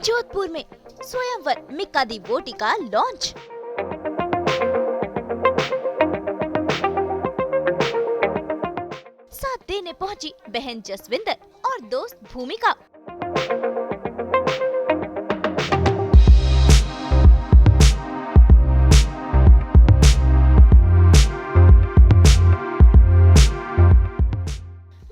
जोधपुर में स्वयंवर मिक्का दी वोटी का लॉन्च। साथ देने पहुंची बहन जसविंदर और दोस्त भूमिका।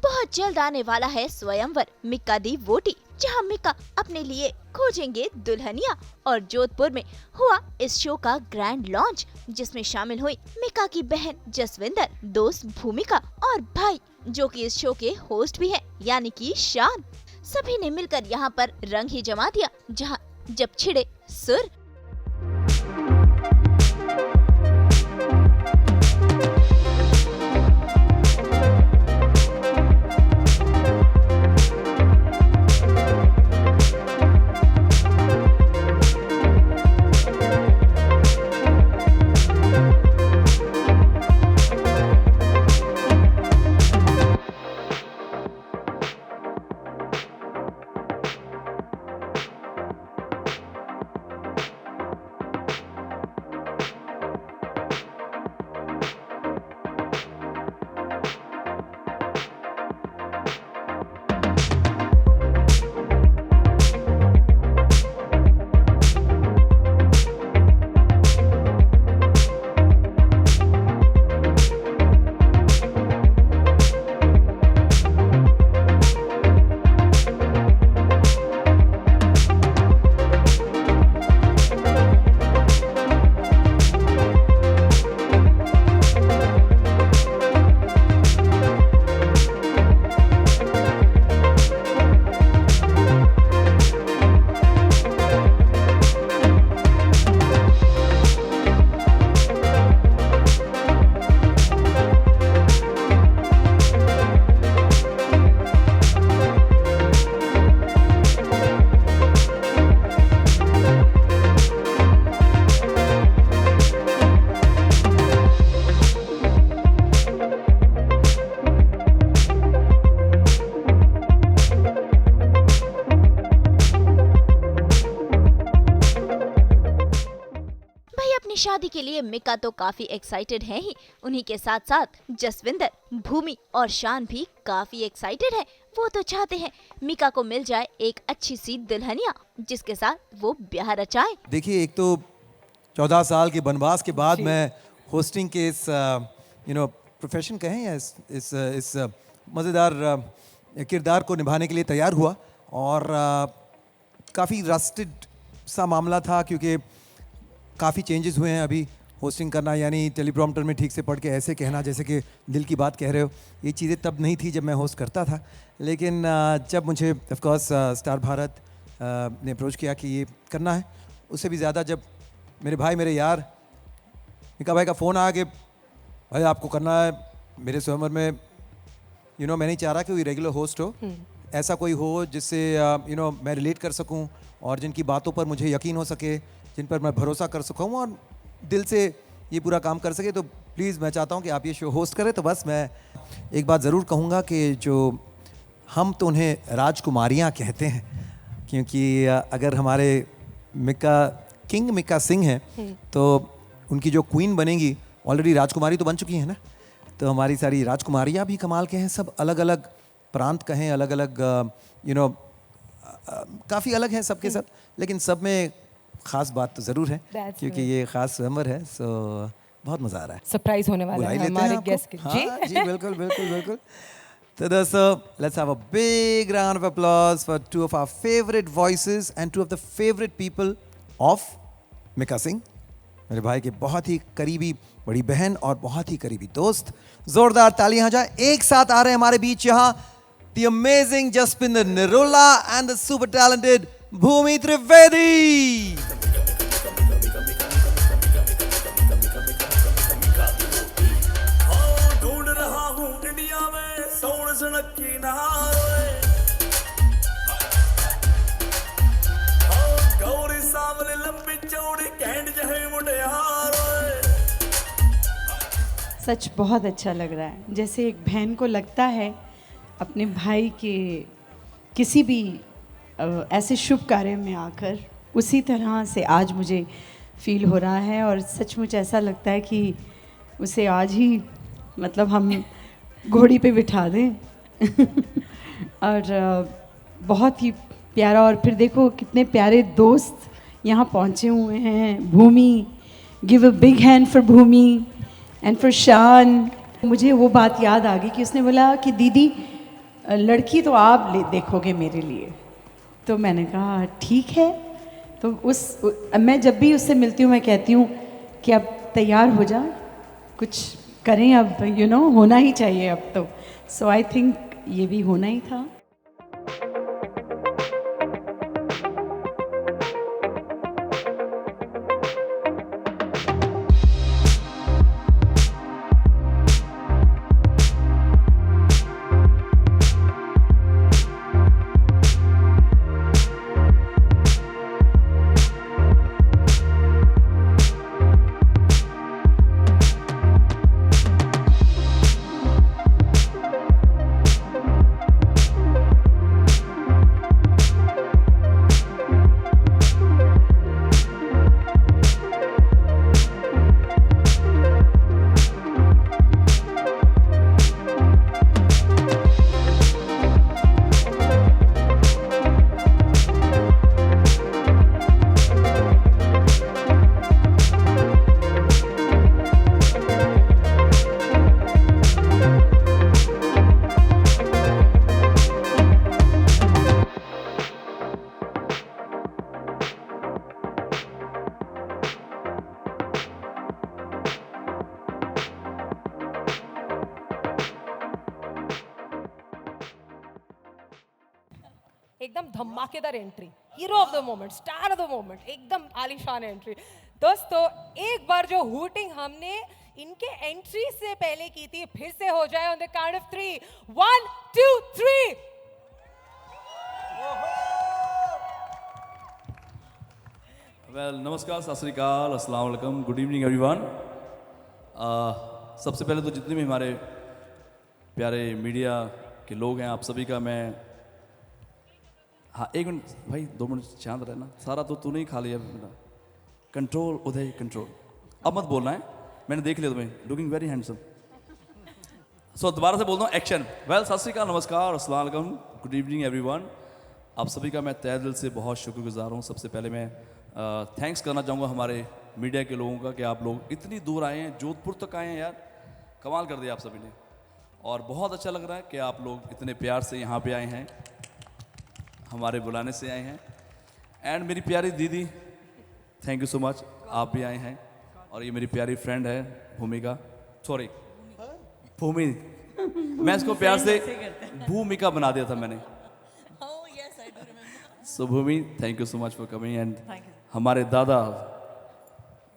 बहुत जल्द आने वाला है स्वयंवर मिक्का दी वोटी, जहां मिक्का अपने लिए खोजेंगे दुल्हनिया। और जोधपुर में हुआ इस शो का ग्रैंड लॉन्च, जिसमें शामिल हुई मिक्का की बहन जसविंदर, दोस्त भूमिका और भाई जो कि इस शो के होस्ट भी हैं, यानी कि शान। सभी ने मिलकर यहां पर रंग ही जमा दिया, जहां जब छिड़े सुर। शादी के लिए मिक्का तो काफी एक्साइटेड है ही, उन्हीं के साथ साथ जसविंदर, भूमि और शान भी काफी एक्साइटेड है। वो तो चाहते हैं मिक्का को मिल जाए एक अच्छी सी दुल्हनिया, जिसके साथ वो ब्याह रचाए। देखिए, एक तो 14 साल के वनवास के बाद मैं होस्टिंग के इस प्रोफेशन कहें या इस मज़ेदार किरदार को निभाने के लिए तैयार हुआ। और काफ़ी रस्टेड सा मामला था, क्योंकि काफ़ी चेंजेस हुए हैं अभी होस्टिंग करना, यानी टेलीप्रॉम्प्टर में ठीक से पढ़ के ऐसे कहना जैसे कि दिल की बात कह रहे हो। ये चीज़ें तब नहीं थी जब मैं होस्ट करता था, लेकिन जब मुझे ऑफ कोर्स स्टार भारत ने अप्रोच किया कि ये करना है, उससे भी ज़्यादा जब मेरे भाई, मेरे यार मिक्का भाई का फ़ोन आया कि भाई आपको करना है मेरे स्वयंवर में। मैं नहीं चाह रहा कि कोई रेगुलर होस्ट हो, ऐसा कोई हो जिससे मैं रिलेट कर सकूं और जिनकी बातों पर मुझे यकीन हो सके, जिन पर मैं भरोसा कर सकूं और दिल से ये पूरा काम कर सके। तो प्लीज़ मैं चाहता हूं कि आप ये शो होस्ट करें। तो बस मैं एक बात ज़रूर कहूँगा कि जो हम तो उन्हें राजकुमारियाँ कहते हैं, क्योंकि अगर हमारे किंग मिक्का सिंह हैं तो उनकी जो क्वीन बनेंगी, ऑलरेडी राजकुमारी तो बन चुकी है ना, तो हमारी सारी राजकुमारियाँ भी कमाल के हैं। सब अलग अलग प्रांत का हैं, अलग अलग काफ़ी अलग हैं सबके सब, लेकिन सब में खास बात तो ज़रूर है, क्योंकि ये खास स्वयंवर है। सो बहुत मज़ा आ रहा है। सरप्राइज होने वाला है हमारे गेस्ट के। हाँ, जी बिल्कुल बिल्कुल बिल्कुल। तो दोस्तों, let's have a big round of applause for two of our favourite voices and two of the favourite people of Mika Singh, मेरे भाई के बहुत ही करीबी बड़ी बहन और बहुत ही करीबी दोस्त। जोरदार तालियां जाए। एक साथ आ रहे हैं हमारे बीच यहाँ the amazing Jaspinder Nirola and the super talented Bhumi Trivedi. ढूंढ रहा हूँ इंडिया में सोन सनकी नहाए, गौरी सावले लंबी चौड़ी कैंड जहे मुंडियार। सच बहुत अच्छा लग रहा है, जैसे एक बहन को लगता है अपने भाई के किसी भी ऐसे शुभ कार्य में आकर उसी तरह से आज मुझे फील हो रहा है और सचमुच ऐसा लगता है कि उसे आज ही मतलब हम घोड़ी पे बिठा दें और बहुत ही प्यारा। और फिर देखो कितने प्यारे दोस्त यहाँ पहुँचे हुए हैं। Bhumi, give a big hand for Bhumi and for Shaan. मुझे वो बात याद आ गई कि उसने बोला कि दीदी लड़की तो आप देखोगे मेरे लिए। तो मैंने कहा ठीक है। तो मैं जब भी उससे मिलती हूँ मैं कहती हूँ कि अब तैयार हो जा, कुछ करें अब, होना ही चाहिए अब तो। सो आई थिंक ये भी होना ही था। एकदम धमाकेदार entry, hero of the moment, star of the moment, एकदम आलीशान एंट्री। दोस्तों एक बार जो हूटिंग हमने इनके एंट्री से पहले की थी, फिर से हो जाए on the count of 3, 1 2 3। Well नमस्कार, सत श्री अकाल, अस्सलाम वालेकुम, गुड इवनिंग एवरीवन। सबसे पहले तो जितने भी हमारे प्यारे मीडिया के लोग हैं, आप सभी का मैं, हाँ एक मिनट भाई, 2 मिनट शांत रहना। सारा तो तूने ही खा लिया बेटा। कंट्रोल उदय कंट्रोल, अब मत बोलना है, मैंने देख लिया तुम्हें, लुकिंग वेरी हैंडसम। सो दोबारा से बोलता हूँ, एक्शन। वेल सत श्री अकाल, नमस्कार, अस्सलाम वालेकुम, गुड इवनिंग एवरीवन। आप सभी का मैं तहे दिल से बहुत शुक्रगुजार हूँ। सबसे पहले मैं थैंक्स करना चाहूँगा हमारे मीडिया के लोगों का कि आप लोग इतनी दूर आए हैं, जोधपुर तक आए हैं यार, कमाल कर दिया आप सभी ने। और बहुत अच्छा लग रहा है कि आप लोग इतने प्यार से यहाँ पे आए हैं, हमारे बुलाने से आए हैं। एंड मेरी प्यारी दीदी, थैंक यू सो मच, आप भी आए हैं। और ये मेरी प्यारी फ्रेंड है भूमिका, सॉरी भूमि, मैं इसको प्यार से भूमिका बना दिया था मैंने। So Bhumi, thank you so much for coming. And हमारे दादा,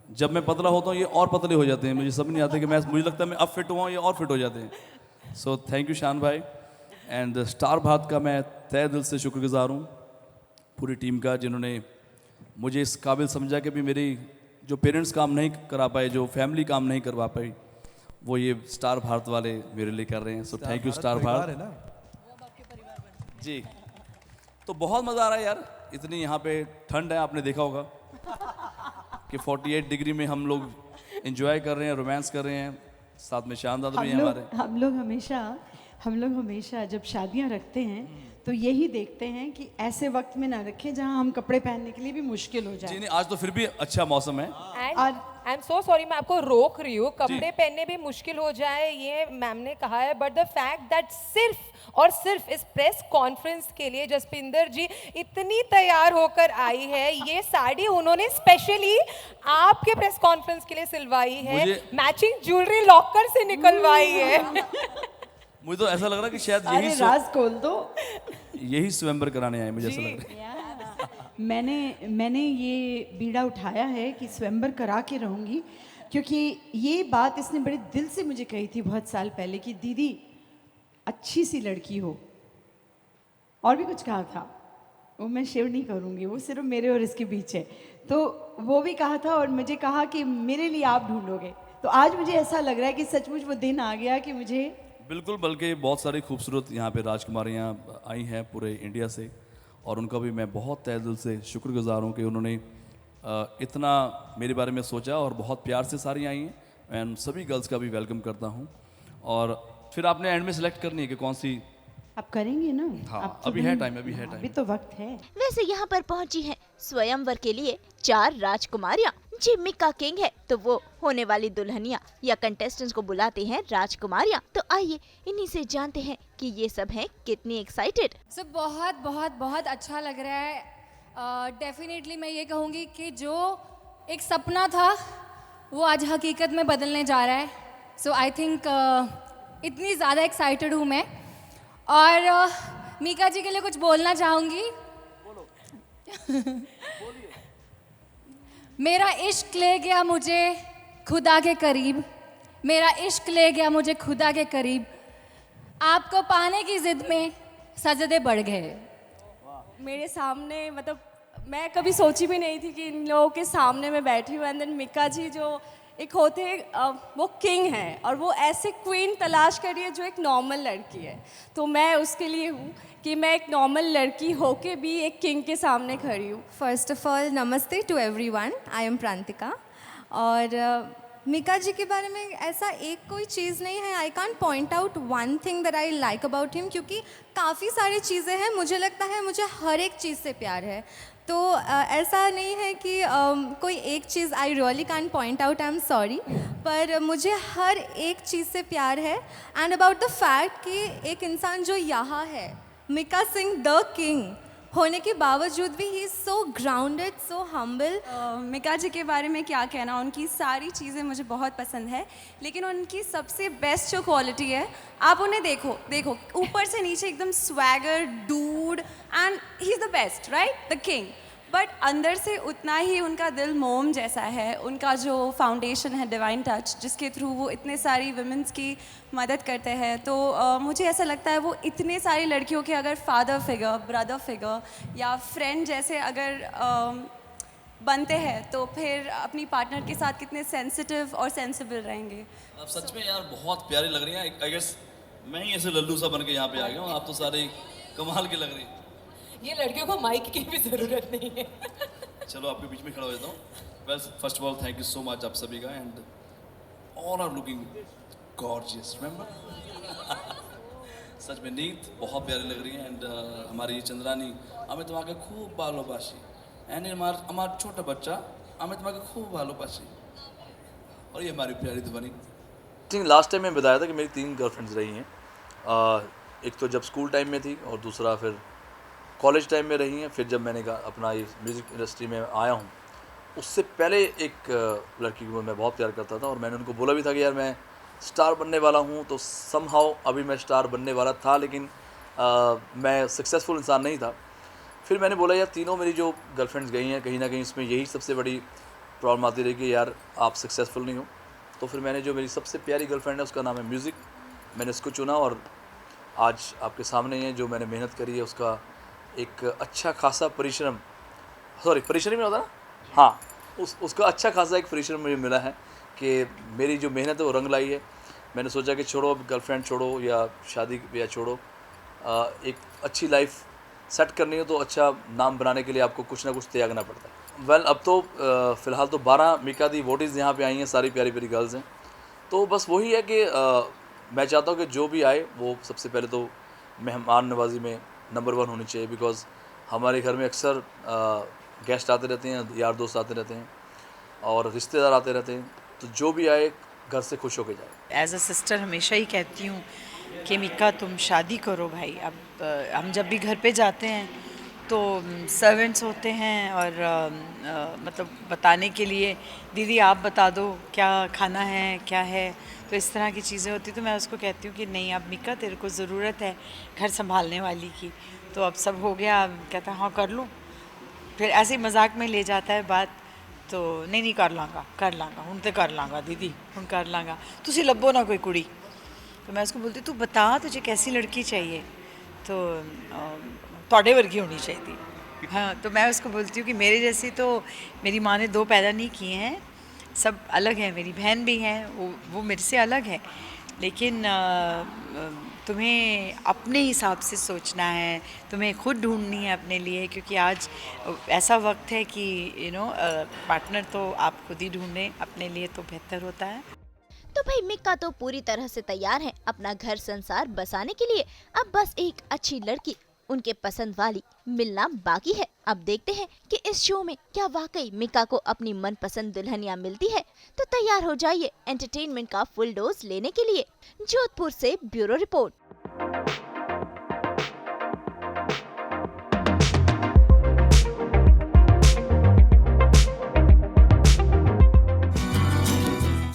जब मैं पतला होता हूँ ये और पतले हो जाते हैं, मुझे समझ नहीं आता कि मुझे लगता है मैं अब फिट हुआ हूँ, ये और फिट हो जाते हैं। सो थैंक यू शान भाई। एंड स्टार भारत का मैं तहे दिल से शुक्रगुजार हूँ, पूरी टीम का, जिन्होंने मुझे इस काबिल समझा कि भी मेरी जो पेरेंट्स काम नहीं करा पाए, जो फैमिली काम नहीं करवा पाई, वो ये स्टार भारत वाले मेरे लिए कर रहे हैं। So thank you star Bharat ji. तो बहुत मज़ा आ रहा है यार, इतनी यहाँ पे ठंड है, आपने देखा होगा कि 48 डिग्री में हम लोग एंजॉय कर रहे हैं, रोमांस कर रहे हैं, साथ में शान दादा भी हैं हमारे। हम लोग हमेशा जब शादियां रखते हैं तो यही देखते हैं कि ऐसे वक्त में ना रखें जहां हम कपड़े पहनने के लिए भी मुश्किल हो जाए। जी नहीं, आज तो फिर भी अच्छा मौसम है। आई एम सो सॉरी, मैं आपको रोक रही हूँ, कपड़े पहनने भी मुश्किल हो जाए ये मैम ने कहा है, बट द फैक्ट दैट सिर्फ और सिर्फ इस प्रेस कॉन्फ्रेंस के लिए जसपिंदर जी इतनी तैयार होकर आई है, ये साड़ी उन्होंने स्पेशली आपके प्रेस कॉन्फ्रेंस के लिए सिलवाई है, मैचिंग ज्वेलरी लॉकर से निकलवाई है। मुझे तो ऐसा लग रहा है कि शायद अरे राज खोल दो, यही स्वयंवर कराने आए, मुझे ऐसा लग रहा है। मैंने ये बीड़ा उठाया है कि स्वयंवर करा के रहूंगी, क्योंकि ये बात इसने बड़े दिल से मुझे कही थी बहुत साल पहले कि दीदी अच्छी सी लड़की हो, और भी कुछ कहा था, वो मैं शेयर नहीं करूंगी, वो सिर्फ मेरे और इसके बीच है। तो वो भी कहा था और मुझे कहा कि मेरे लिए आप ढूंढोगे। तो आज मुझे ऐसा लग रहा है कि सचमुच वो दिन आ गया कि मुझे बिल्कुल, बल्कि बहुत सारी खूबसूरत यहाँ पे राजकुमारियाँ आई हैं पूरे इंडिया से, और उनका भी मैं बहुत तहे दिल से शुक्रगुजार हूँ कि उन्होंने इतना मेरे बारे में सोचा और बहुत प्यार से सारी आई हैं। मैं उन सभी गर्ल्स का भी वेलकम करता हूँ। और फिर आपने एंड में सेलेक्ट करनी है कि कौन सी। आप करेंगे ना? हाँ, आप तो अभी है नहीं- टाइम, अभी है अभी टाइम। तो वक्त है। वैसे यहाँ पर पहुँची हैं स्वयंवर के लिए 4 राजकुमारियाँ। जी मिक्का किंग है तो वो होने वाली दुल्हनिया या कंटेस्टेंट्स को बुलाते हैं राजकुमारियाँ। तो आइए इन्हीं से जानते हैं कि ये सब हैं कितनी एक्साइटेड। सो बहुत बहुत बहुत अच्छा लग रहा है। डेफिनेटली मैं ये कहूँगी कि जो एक सपना था वो आज हकीकत में बदलने जा रहा है। सो आई थिंक इतनी ज़्यादा एक्साइटेड हूँ मैं। और मीका जी के लिए कुछ बोलना चाहूँगी। मेरा इश्क ले गया मुझे खुदा के करीब, मेरा इश्क ले गया मुझे खुदा के करीब, आपको पाने की जिद में सजदे बढ़ गए। मेरे सामने मतलब मैं कभी सोची भी नहीं थी कि इन लोगों के सामने मैं बैठी हूँ। एंड देन मिक्का जी जो एक होते हैं वो किंग हैं और वो ऐसे क्वीन तलाश कर रही है जो एक नॉर्मल लड़की है। तो मैं उसके लिए हूँ कि मैं एक नॉर्मल लड़की होके भी एक किंग के सामने खड़ी हूँ। फर्स्ट ऑफ ऑल नमस्ते टू एवरीवन, आई एम प्रांतिका। और मिका जी के बारे में ऐसा एक कोई चीज़ नहीं है, I can't point out one thing that I like about him, क्योंकि काफ़ी सारी चीज़ें हैं। मुझे लगता है मुझे हर एक चीज़ से प्यार है। तो ऐसा नहीं है कि कोई एक चीज़ I really can't point out, I am sorry, पर मुझे हर एक चीज़ से प्यार है। एंड अबाउट द फैक्ट कि एक इंसान जो यहाँ है, मिका सिंह द किंग होने के बावजूद भी he is so grounded, so humble. Mika ji के बारे में क्या कहना, उनकी सारी चीज़ें मुझे बहुत पसंद है, लेकिन उनकी सबसे बेस्ट जो क्वालिटी है, आप उन्हें देखो ऊपर से नीचे एकदम swagger dude and he is the best, right, the king. But अंदर से उतना ही उनका दिल मोम जैसा है। उनका जो फाउंडेशन है डिवाइन टच, जिसके थ्रू वो इतने सारी वुमेंस की मदद करते हैं। तो मुझे ऐसा लगता है वो इतने सारी लड़कियों के अगर फादर फिगर, ब्रदर फिगर या फ्रेंड जैसे अगर बनते हैं तो फिर अपनी पार्टनर के साथ कितने सेंसिटिव और सेंसिबल रहेंगे। आप सच में यार बहुत प्यारी लग रही हैं। आई गेस मैं ही ऐसे लल्लू सा बन के यहाँ पे आ गया हूँ। आप तो सारे कमाल के लग रही हैं। ये लड़कियों को माइक की भी ज़रूरत नहीं है। चलो आपके बीच में खड़ा हो जाता हूँ। Well first of all thank you so much आप सभी का। And all are looking gorgeous, remember. सच में नीत बहुत प्यारी लग रही है। एंड हमारी चंद्रानी हमें तुम्हारे खूब भालोबासी। एंड हमारा छोटा बच्चा हमें तुम्हारे खूब भालोबासी। और ये हमारी प्यारी ध्वनि। थिंक लास्ट टाइम मैं बताया था कि मेरी 3 गर्लफ्रेंड्स रही हैं। एक तो जब स्कूल टाइम में थी और दूसरा फिर कॉलेज टाइम में रही हैं। फिर जब मैंने अपना ये म्यूज़िक इंडस्ट्री में आया हूँ, उससे पहले एक लड़की को मैं बहुत प्यार करता था और मैंने उनको बोला भी था कि यार मैं स्टार बनने वाला हूँ। तो समहाउ अभी मैं स्टार बनने वाला था, लेकिन मैं सक्सेसफुल इंसान नहीं था। फिर मैंने बोला यार तीनों मेरी जो गर्लफ्रेंड्स गई हैं, कहीं ना कहीं इसमें यही सबसे बड़ी प्रॉब्लम आती रही कि यार आप सक्सेसफुल नहीं हो। तो फिर मैंने जो मेरी सबसे प्यारी गर्लफ्रेंड है उसका नाम है म्यूज़िक, मैंने उसको चुना और आज आपके सामने है। जो मैंने मेहनत करी है उसका एक अच्छा खासा परिश्रम में होता ना, हाँ, उसका अच्छा खासा एक परिश्रम मुझे मिला है कि मेरी जो मेहनत है वो रंग लाई है। मैंने सोचा कि छोड़ो अब गर्लफ्रेंड छोड़ो या शादी या छोड़ो, एक अच्छी लाइफ सेट करनी हो तो अच्छा नाम बनाने के लिए आपको कुछ ना कुछ त्यागना पड़ता है। वेल अब तो फ़िलहाल तो 12 मिका दी वोटीज़ यहाँ पे आई हैं, सारी प्यारी प्यारी गर्ल्स हैं। तो बस वही है कि मैं चाहता हूँ कि जो भी आए वो सबसे पहले तो मेहमान नवाजी में नंबर 1 होनी चाहिए। बिकॉज़ हमारे घर में अक्सर गेस्ट आते रहते हैं, यार दोस्त आते रहते हैं और रिश्तेदार आते रहते हैं। तो जो भी आए घर से खुश होकर जाए। एज अ सिस्टर हमेशा ही कहती हूँ कि मिका तुम शादी करो भाई। अब हम जब भी घर पे जाते हैं तो सर्वेंट्स होते हैं और मतलब बताने के लिए दीदी आप बता दो क्या खाना है क्या है, तो इस तरह की चीज़ें होती। तो मैं उसको कहती हूँ कि नहीं अब मिका तेरे को ज़रूरत है घर संभालने वाली की। तो अब सब हो गया, कहता हाँ कर लूँ। फिर ऐसे ही मजाक में ले जाता है बात, तो नहीं कर लांगा हूँ तो कर लांगा दीदी हूँ कर लांगा, तुसी लब्बो ना कोई कुड़ी। तो मैं उसको बोलती तू बता तुझे कैसी लड़की चाहिए, तो तोड़े वर्गी होनी चाहिए। हाँ, तो मैं उसको बोलती हूँ कि मेरे जैसी तो मेरी माँ ने 2 पैदा नहीं किए हैं, सब अलग हैं। मेरी बहन भी हैं, वो मेरे से अलग है। लेकिन तुम्हें अपने हिसाब से सोचना है, तुम्हें खुद ढूंढनी है अपने लिए, क्योंकि आज ऐसा वक्त है कि पार्टनर तो आप खुद ही ढूंढें अपने लिए तो बेहतर होता है। तो भाई मिक्का तो पूरी तरह से तैयार हैं अपना घर संसार बसाने के लिए। अब बस एक अच्छी लड़की उनके पसंद वाली मिलना बाकी है। अब देखते हैं कि इस शो में क्या वाकई मिक्का को अपनी मनपसंद दुल्हनिया मिलती है। तो तैयार हो जाइए एंटरटेनमेंट का फुल डोज लेने के लिए। जोधपुर से ब्यूरो रिपोर्ट।